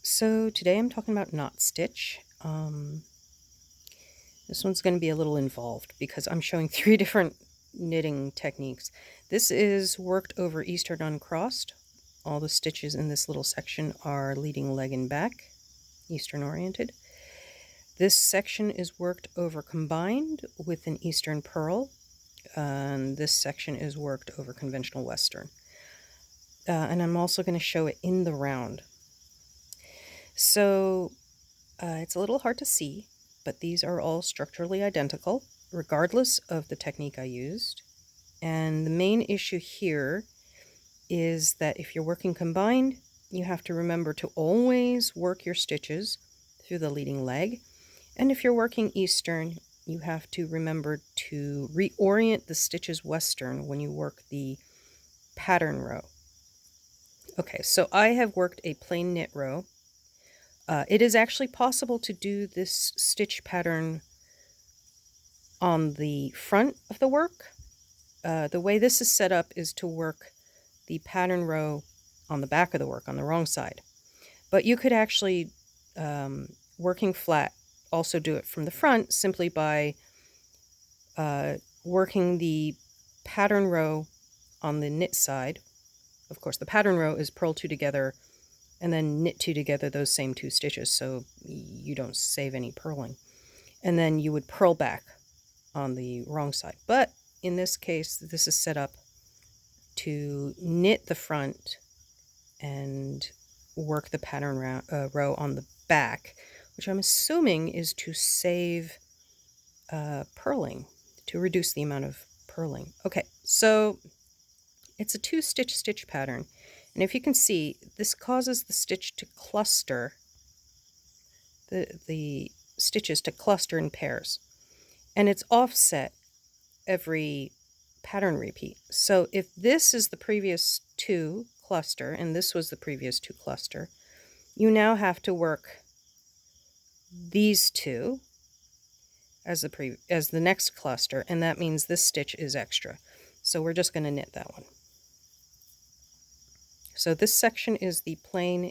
So today I'm talking about knot stitch. This one's going to be a little involved because I'm showing three different knitting techniques. This is worked over Eastern Uncrossed. All the stitches in this little section are leading leg and back, Eastern oriented. This section is worked over combined with an Eastern purl, and this section is worked over conventional Western. And I'm also going to show it in the round. So it's a little hard to see, but these are all structurally identical, regardless of the technique I used. And the main issue here is that if you're working combined, you have to remember to always work your stitches through the leading leg. And if you're working Eastern, you have to remember to reorient the stitches Western when you work the pattern row. Okay, so I have worked a plain knit row. It is actually possible to do this stitch pattern on the front of the work. The way this is set up is to work the pattern row on the back of the work, on the wrong side. But you could actually, working flat, also do it from the front simply by working the pattern row on the knit side. Of course, the pattern row is purl two together and then knit two together those same two stitches so you don't save any purling. And then you would purl back on the wrong side. But in this case, this is set up to knit the front and work the pattern row on the back, which I'm assuming is to save purling, to reduce the amount of purling. Okay, so it's a two-stitch stitch pattern. And if you can see, this causes the stitch to cluster, the stitches to cluster in pairs. And it's offset every pattern repeat. So if this is the previous two cluster and this was the previous two cluster, you now have to work these two as the next cluster, and that means this stitch is extra. So we're just going to knit that one. So this section is the plain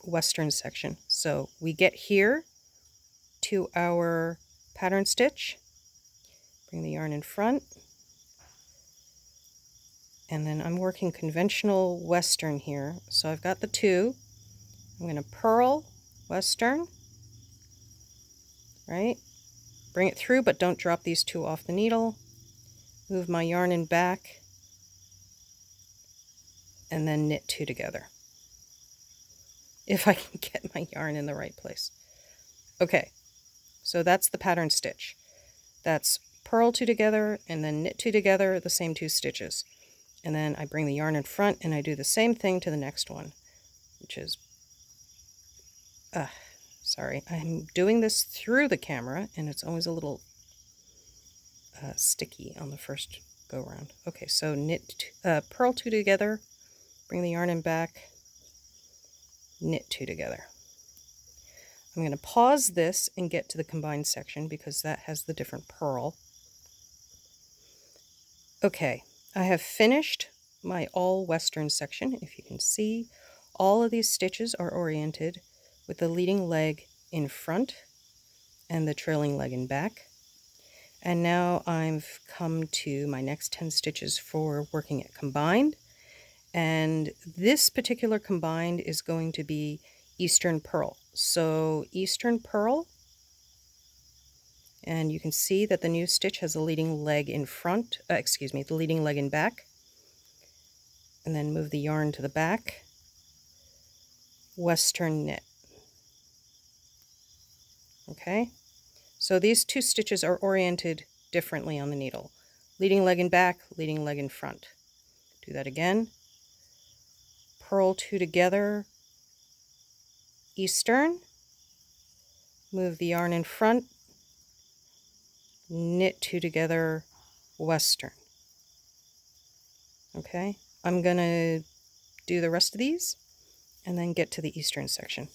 Western section. So we get here to our pattern stitch, bring the yarn in front, and then I'm working conventional Western here. So I've got the two. I'm going to purl Western, right? Bring it through, but don't drop these two off the needle. Move my yarn in back, and then knit two together. If I can get my yarn in the right place. Okay, so that's the pattern stitch. That's purl two together and then knit two together, the same two stitches. And then I bring the yarn in front and I do the same thing to the next one, which is, sorry, I'm doing this through the camera and it's always a little sticky on the first go round. Okay, so purl two together, bring the yarn in back, knit two together. I'm going to pause this and get to the combined section because that has the different purl. Okay, I have finished my all Western section. If you can see, all of these stitches are oriented with the leading leg in front and the trailing leg in back. And now I've come to my next 10 stitches for working it combined. And this particular combined is going to be Eastern purl. So Eastern purl, and you can see that the new stitch has a leading leg in front, the leading leg in back. And then move the yarn to the back. Western knit. Okay, so these two stitches are oriented differently on the needle. Leading leg in back, leading leg in front. Do that again. Purl two together, Eastern, move the yarn in front, knit two together, Western. Okay, I'm going to do the rest of these and then get to the Eastern section.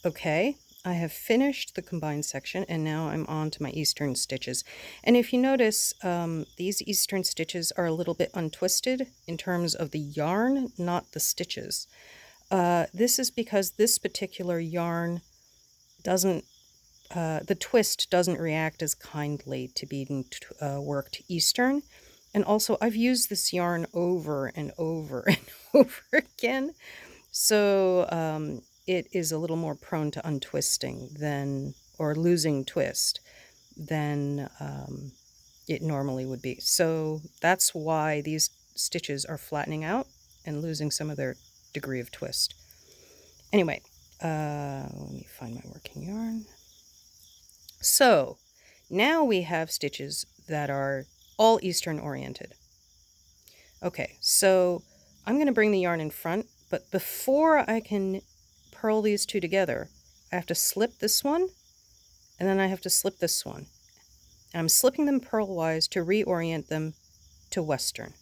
Okay, I have finished the combined section, and now I'm on to my Eastern stitches. And if you notice, these Eastern stitches are a little bit untwisted in terms of the yarn, not the stitches. This is because this particular yarn doesn't, the twist doesn't react as kindly to being worked Eastern. And also, I've used this yarn over and over and over again. So it is a little more prone to untwisting or losing twist than it normally would be. So that's why these stitches are flattening out and losing some of their degree of twist. Anyway, let me find my working yarn. So now we have stitches that are all Eastern oriented. Okay, so I'm going to bring the yarn in front, but before I can purl these two together, I have to slip this one, and then I have to slip this one. And I'm slipping them purlwise to reorient them to Western.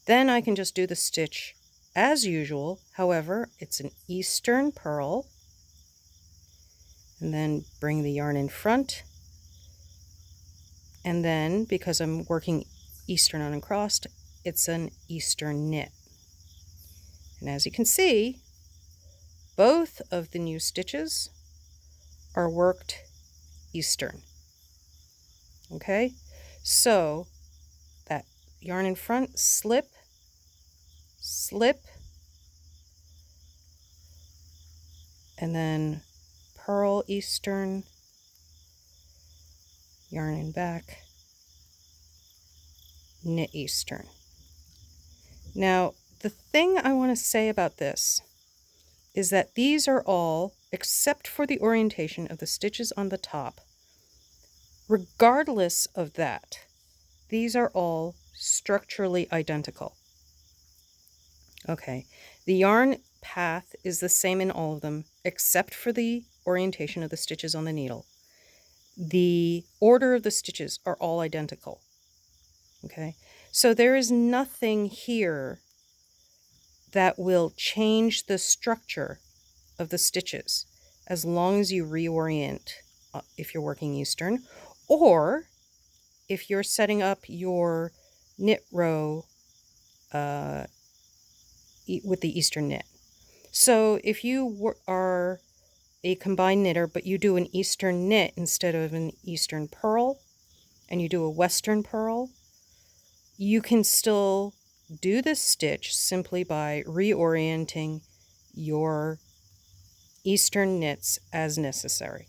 Then I can just do the stitch as usual. However, it's an Eastern purl, and then bring the yarn in front. And then, because I'm working Eastern Uncrossed, it's an Eastern knit. And as you can see, both of the new stitches are worked Eastern. Okay, so that yarn in front, slip, slip, and then purl Eastern, yarn in back, knit Eastern. Now, the thing I want to say about this is that these are all, except for the orientation of the stitches on the top, regardless of that, these are all structurally identical. Okay, the yarn path is the same in all of them, except for the orientation of the stitches on the needle. The order of the stitches are all identical. Okay, so there is nothing here that will change the structure of the stitches as long as you reorient if you're working Eastern, or if you're setting up your knit row with the Eastern knit. So if you are a combined knitter, but you do an Eastern knit instead of an Eastern purl, and you do a Western purl, you can still do this stitch simply by reorienting your Eastern knits as necessary.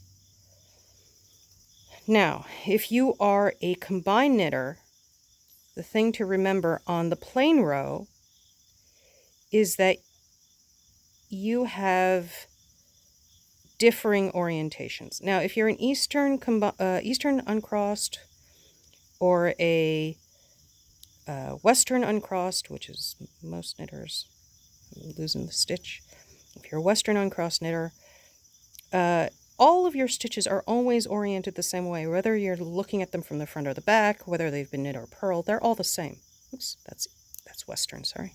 Now, if you are a combined knitter, the thing to remember on the plain row is that you have differing orientations. Now, if you're an Eastern Uncrossed or a Western Uncrossed, which is most knitters, I'm losing the stitch. If you're a Western Uncrossed knitter, all of your stitches are always oriented the same way, whether you're looking at them from the front or the back, whether they've been knit or purled, they're all the same. Oops, that's Western, sorry.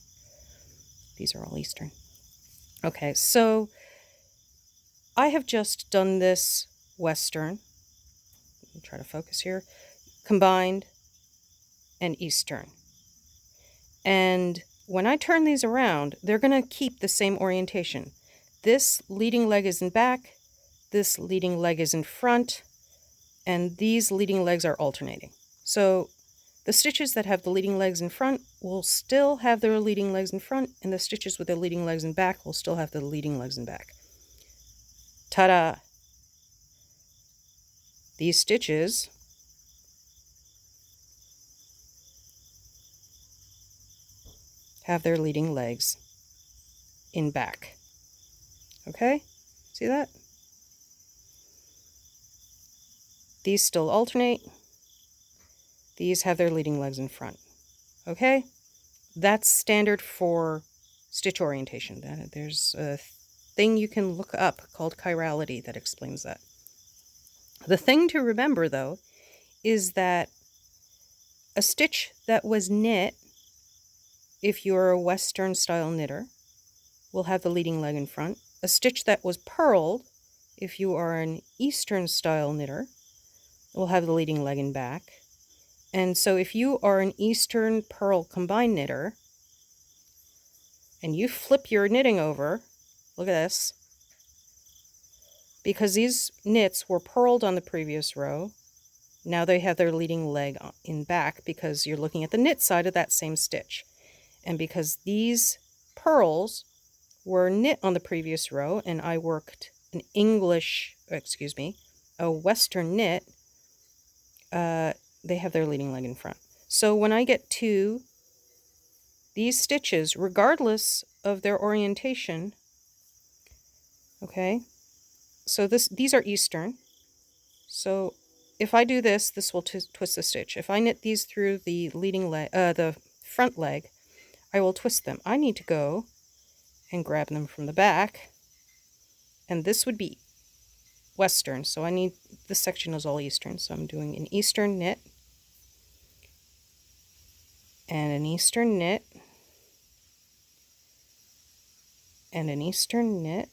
These are all Eastern. Okay, so I have just done this Western, I'll try to focus here, combined, and Eastern. And when I turn these around, they're going to keep the same orientation. This leading leg is in back, this leading leg is in front, and these leading legs are alternating. So the stitches that have the leading legs in front will still have their leading legs in front, and the stitches with the leading legs in back will still have the leading legs in back. Ta-da! These stitches have their leading legs in back. Okay? See that? These still alternate. These have their leading legs in front. Okay? That's standard for stitch orientation. There's a thing you can look up called chirality that explains that. The thing to remember, though, is that a stitch that was knit, if you're a Western style knitter, will have the leading leg in front. A stitch that was purled, if you are an Eastern style knitter, it will have the leading leg and back. And so if you are an Eastern purl combined knitter and you flip your knitting over, look at this, because these knits were purled on the previous row, now they have their leading leg in back because you're looking at the knit side of that same stitch. And because these purls were knit on the previous row and I worked an a Western knit, they have their leading leg in front. So when I get to these stitches, regardless of their orientation, okay, so these are Eastern. So if I do this, this will twist the stitch. If I knit these through the leading leg, the front leg, I will twist them. I need to go and grab them from the back, and this would be Western. So I need, this section is all Eastern. So I'm doing an Eastern knit and an Eastern knit and an Eastern knit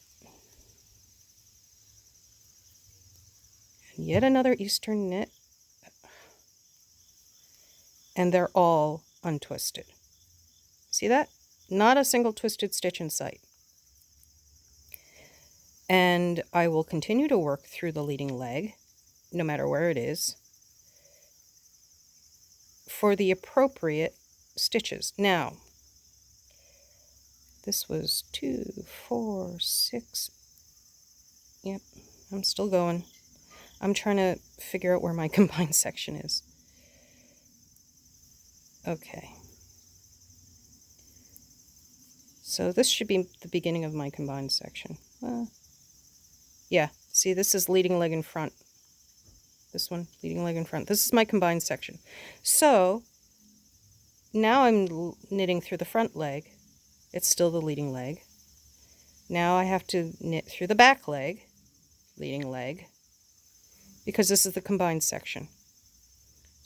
and yet another Eastern knit, and they're all untwisted. See that? Not a single twisted stitch in sight. And I will continue to work through the leading leg, no matter where it is, for the appropriate stitches. Now, this was 2, 4, 6. Yep, I'm still going. I'm trying to figure out where my combined section is. Okay. So this should be the beginning of my combined section. Yeah, see, this is leading leg in front. This one, leading leg in front. This is my combined section. So now I'm knitting through the front leg. It's still the leading leg. Now I have to knit through the back leg, leading leg, because this is the combined section.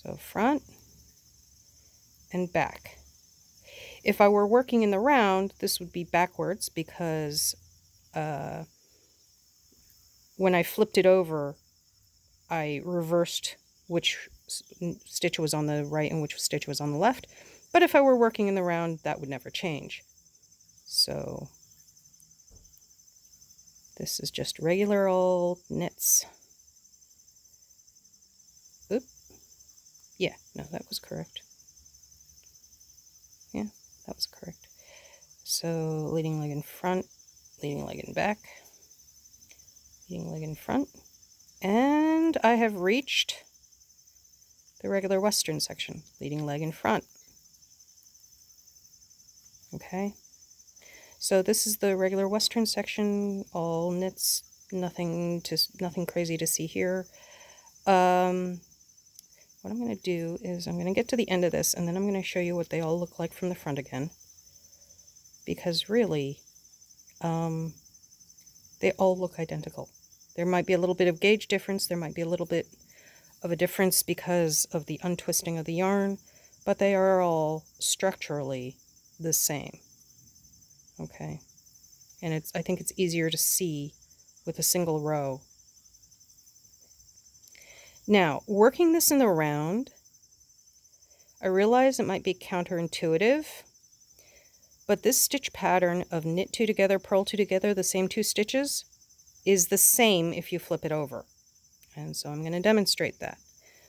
So front and back. If I were working in the round, this would be backwards because when I flipped it over, I reversed which stitch was on the right and which stitch was on the left. But if I were working in the round, that would never change. So this is just regular old knits. Oop. Yeah, no, that was correct. Yeah, that was correct. So leading leg in front, leading leg in back, leading leg in front. And I have reached the regular Western section, leading leg in front. Okay, so this is the regular Western section, all knits, nothing crazy to see here. What I'm going to do is I'm going to get to the end of this, and then I'm going to show you what they all look like from the front again, because really, they all look identical. There might be a little bit of gauge difference, there might be a little bit of a difference because of the untwisting of the yarn, but they are all structurally the same. Okay, and I think it's easier to see with a single row. Now, working this in the round, I realize it might be counterintuitive, but this stitch pattern of knit 2 together, purl 2 together, the same 2 stitches, is the same if you flip it over. And so I'm going to demonstrate that.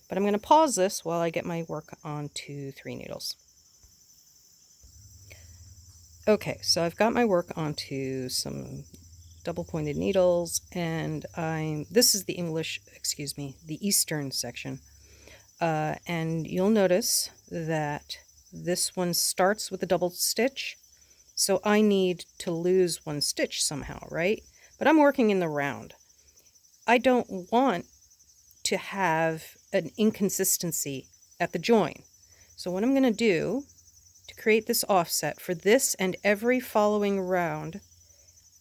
But I'm going to pause this while I get my work onto 3 needles. Okay, so I've got my work onto some double-pointed needles, and this is the the Eastern section. And you'll notice that this one starts with a double stitch, so I need to lose 1 stitch somehow, right? But I'm working in the round. I don't want to have an inconsistency at the join. So what I'm going to do to create this offset for this and every following round,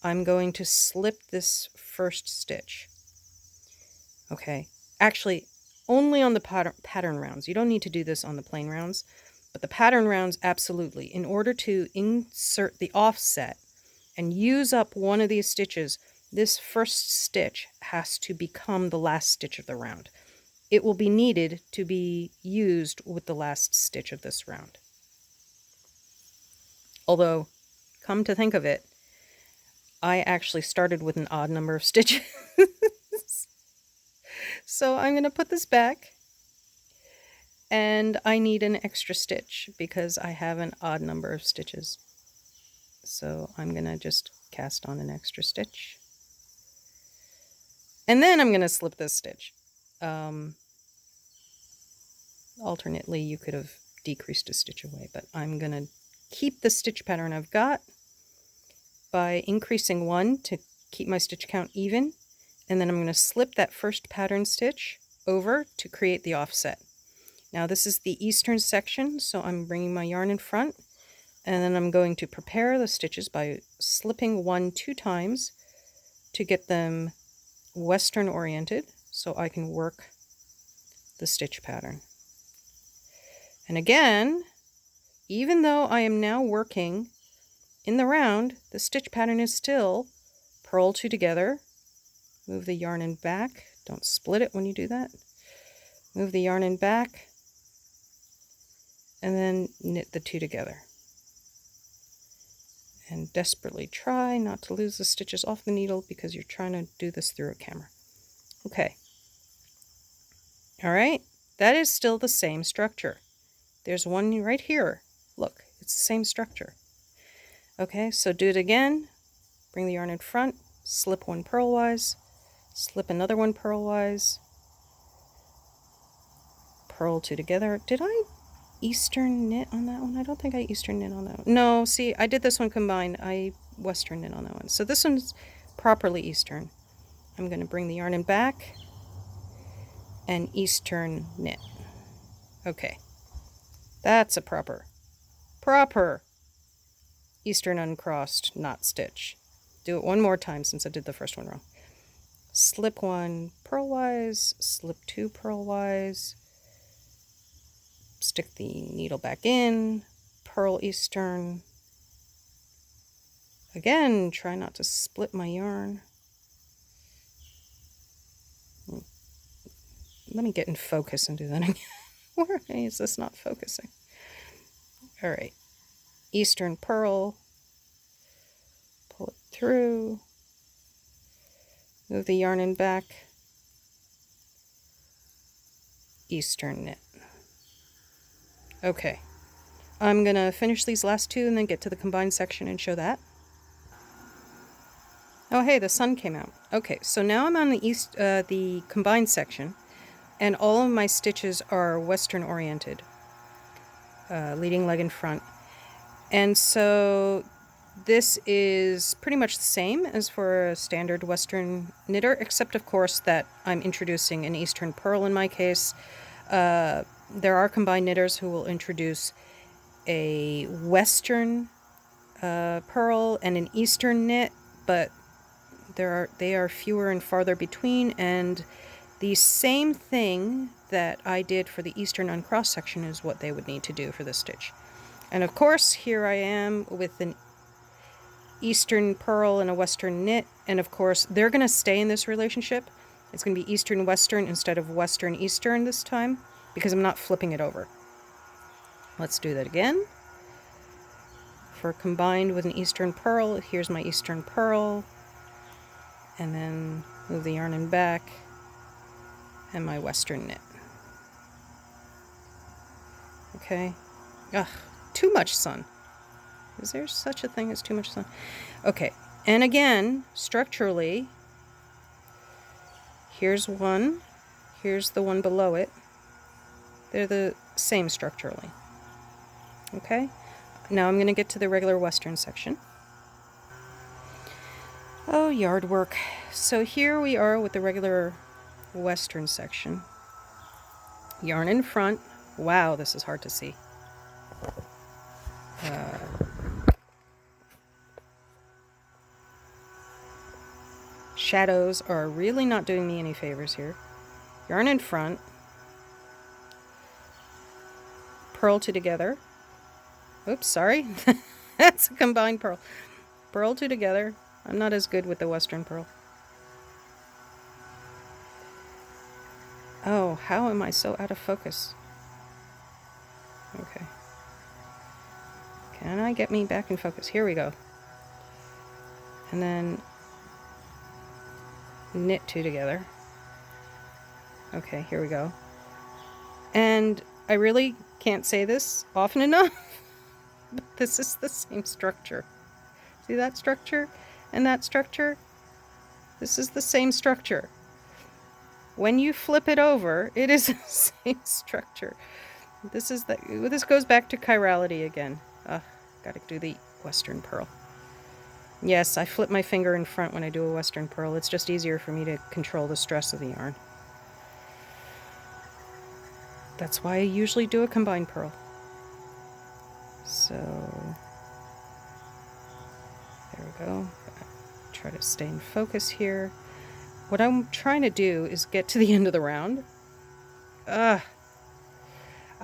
I'm going to slip this first stitch. Okay, actually only on the pattern rounds. You don't need to do this on the plain rounds, but the pattern rounds, absolutely. In order to insert the offset and use up one of these stitches, this first stitch has to become the last stitch of the round. It will be needed to be used with the last stitch of this round. Although, come to think of it, I actually started with an odd number of stitches. So I'm going to put this back, and I need an extra stitch because I have an odd number of stitches. So I'm going to just cast on an extra stitch. And then I'm going to slip this stitch. Alternately, you could have decreased a stitch away, but I'm going to keep the stitch pattern I've got by increasing one to keep my stitch count even. And then I'm going to slip that first pattern stitch over to create the offset. Now this is the eastern section, so I'm bringing my yarn in front, and then I'm going to prepare the stitches by slipping one 2 times to get them western oriented so I can work the stitch pattern. And again, even though I am now working in the round, the stitch pattern is still purl 2 together, move the yarn in back, don't split it when you do that, move the yarn in back, and then knit the 2 together. And desperately try not to lose the stitches off the needle because you're trying to do this through a camera. Okay. All right, that is still the same structure. There's one right here. Look, it's the same structure. Okay, so do it again. Bring the yarn in front, slip one purlwise, slip another one purlwise, purl 2 together. Did I Eastern knit on that one? I don't think I Eastern knit on that one. No, see, I did this one combined. I Western knit on that one. So this one's properly Eastern. I'm going to bring the yarn in back and Eastern knit. Okay. That's a proper Eastern uncrossed knot stitch. Do it one more time since I did the first one wrong. Slip one purlwise, slip 2 purlwise, stick the needle back in, purl Eastern. Again, try not to split my yarn. Let me get in focus and do that again. Where is this not focusing? All right. Eastern purl. Pull it through. Move the yarn in back. Eastern knit. Okay. I'm going to finish these last 2 and then get to the combined section and show that. Oh, hey, the sun came out. Okay, so now I'm on the combined section, and all of my stitches are western oriented, leading leg in front. And so this is pretty much the same as for a standard western knitter, except of course that I'm introducing an eastern purl in my case. There are combined knitters who will introduce a western purl and an eastern knit, but they are fewer and farther between, and the same thing that I did for the Eastern Uncrossed section is what they would need to do for this stitch. And of course, here I am with an Eastern purl and a Western knit, and of course, they're going to stay in this relationship. It's going to be Eastern-Western instead of Western-Eastern this time, because I'm not flipping it over. Let's do that again. For combined with an Eastern purl, here's my Eastern purl, and then move the yarn in back, and my Western knit. Okay. Ugh, too much sun. Is there such a thing as too much sun? Okay, and again, structurally, here's one, here's the one below it. They're the same structurally. Okay, now I'm going to get to the regular Western section. Oh, yard work. So here we are with the regular Western section. Yarn in front. Wow, this is hard to see. Shadows are really not doing me any favors here. Yarn in front. Purl 2 together. Oops, sorry. That's a combined purl. Purl 2 together. I'm not as good with the Western purl. Oh, how am I so out of focus? Okay. Can I get me back in focus? Here we go. And then knit 2 together. Okay, here we go. And I really can't say this often enough, but this is the same structure. See that structure and that structure? This is the same structure. When you flip it over, it is the same structure. This goes back to chirality again. Gotta do the Western purl. Yes, I flip my finger in front when I do a Western purl. It's just easier for me to control the stress of the yarn. That's why I usually do a combined purl. So, there we go. Try to stay in focus here. What I'm trying to do is get to the end of the round. I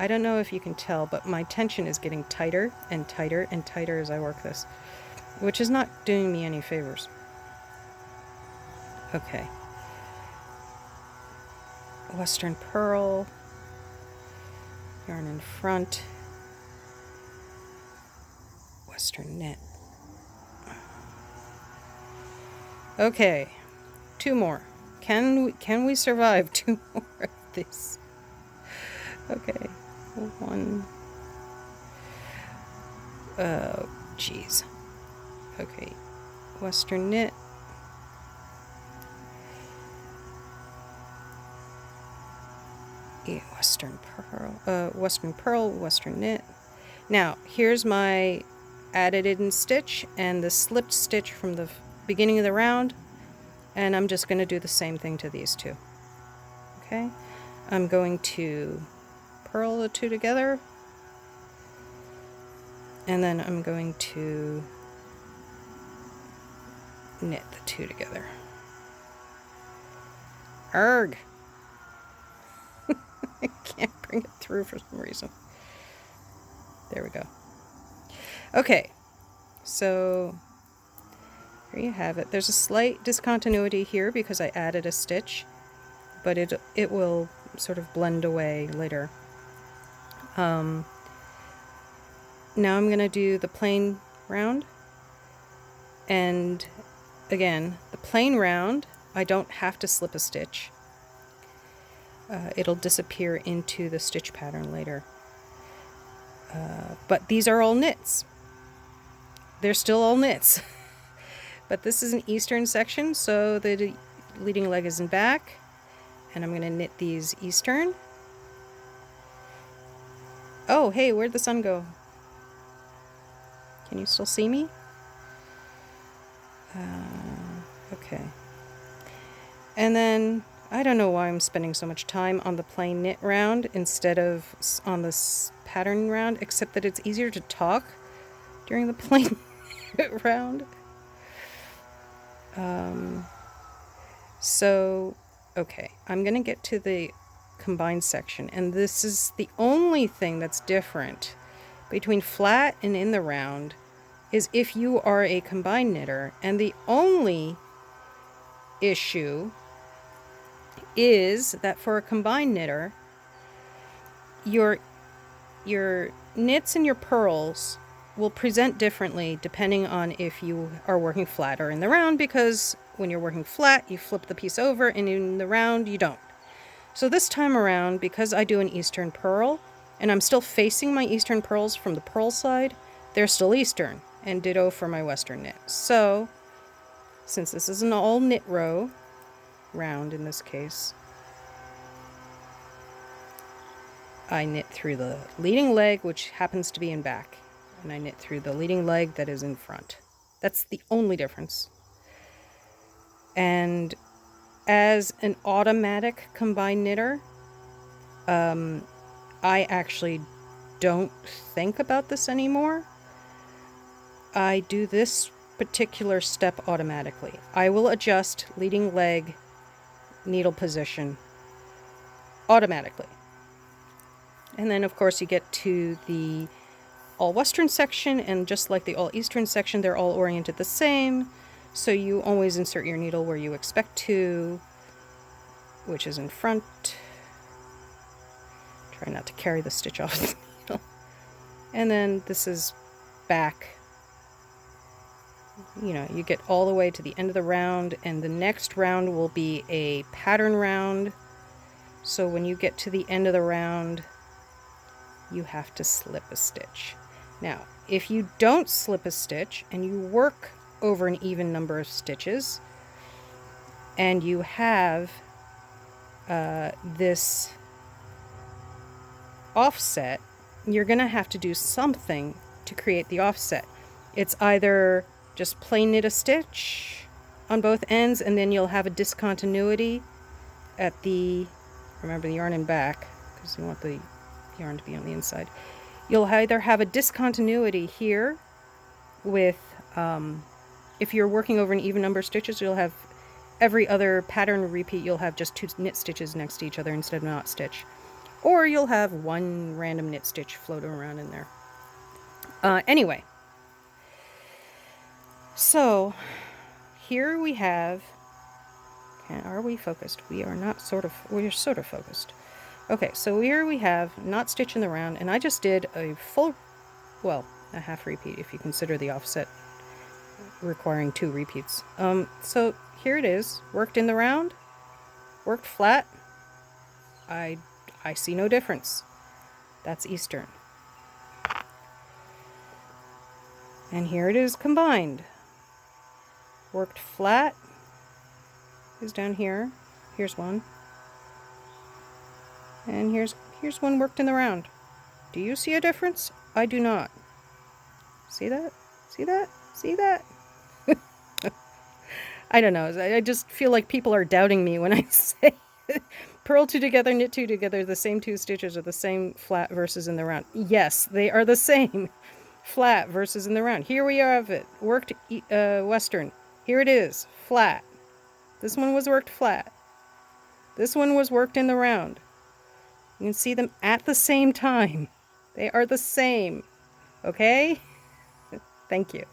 don't know if you can tell, but my tension is getting tighter and tighter and tighter as I work this, which is not doing me any favors. Okay. Western purl. Yarn in front. Western knit. Okay. 2 more. Can we survive 2 more of these? Okay. 1. Oh, jeez. Okay. Western knit. Yeah, Western purl, Western knit. Now, here's my added in stitch and the slipped stitch from the beginning of the round, and I'm just going to do the same thing to these 2. Okay, I'm going to purl the 2 together, and then I'm going to knit the 2 together. Arg! I can't bring it through for some reason. There we go. Okay, so here you have it. There's a slight discontinuity here because I added a stitch, but it will sort of blend away later. Now I'm going to do the plain round, and again, the plain round, I don't have to slip a stitch. It'll disappear into the stitch pattern later. But these are all knits. They're still all knits. But this is an Eastern section, so the leading leg is in back. And I'm going to knit these Eastern. Oh, hey, where'd the sun go? Can you still see me? Okay. And then I don't know why I'm spending so much time on the plain knit round instead of on this pattern round, except that it's easier to talk during the plain knit round. So, okay, I'm going to get to the combined section, and this is the only thing that's different between flat and in the round is if you are a combined knitter, and the only issue is that for a combined knitter, your knits and your purls will present differently depending on if you are working flat or in the round, because when you're working flat, you flip the piece over, and in the round, you don't. So this time around, because I do an Eastern purl, and I'm still facing my Eastern purls from the purl side, they're still Eastern, and ditto for my Western knit. So, since this is an all knit row, round in this case, I knit through the leading leg, which happens to be in back, and I knit through the leading leg that is in front. That's the only difference. And as an automatic combined knitter, I actually don't think about this anymore. I do this particular step automatically. I will adjust leading leg needle position automatically. And then, of course, you get to the all Western section, and just like the all Eastern section, they're all oriented the same. So you always insert your needle where you expect to, which is in front. Try not to carry the stitch off the needle. And then this is back. You know, you get all the way to the end of the round, and the next round will be a pattern round. So when you get to the end of the round, you have to slip a stitch. Now, if you don't slip a stitch and you work over an even number of stitches, and you have this offset, you're going to have to do something to create the offset. It's either just plain knit a stitch on both ends, and then you'll have a discontinuity at the, remember the yarn in back, because you want the yarn to be on the inside. You'll either have a discontinuity here with, if you're working over an even number of stitches, you'll have every other pattern repeat, you'll have just 2 knit stitches next to each other instead of knot stitch. Or you'll have one random knit stitch floating around in there. Anyway, so here we have, are we focused? We are not sort of, we're sort of focused. Okay, so here we have knot stitch in the round, and I just did a full, well, a half repeat if you consider the offset requiring 2 repeats. So here it is, worked in the round, worked flat. I see no difference. That's Eastern. And here it is combined. Worked flat is down here. Here's one. And here's one worked in the round. Do you see a difference? I do not. See that? See that? See that? I don't know. I just feel like people are doubting me when I say purl 2 together, knit 2 together, the same 2 stitches are the same flat versus in the round. Yes, they are the same flat versus in the round. Here we have it, worked Western. Here it is, flat. This one was worked flat. This one was worked in the round. You can see them at the same time. They are the same. Okay? Thank you.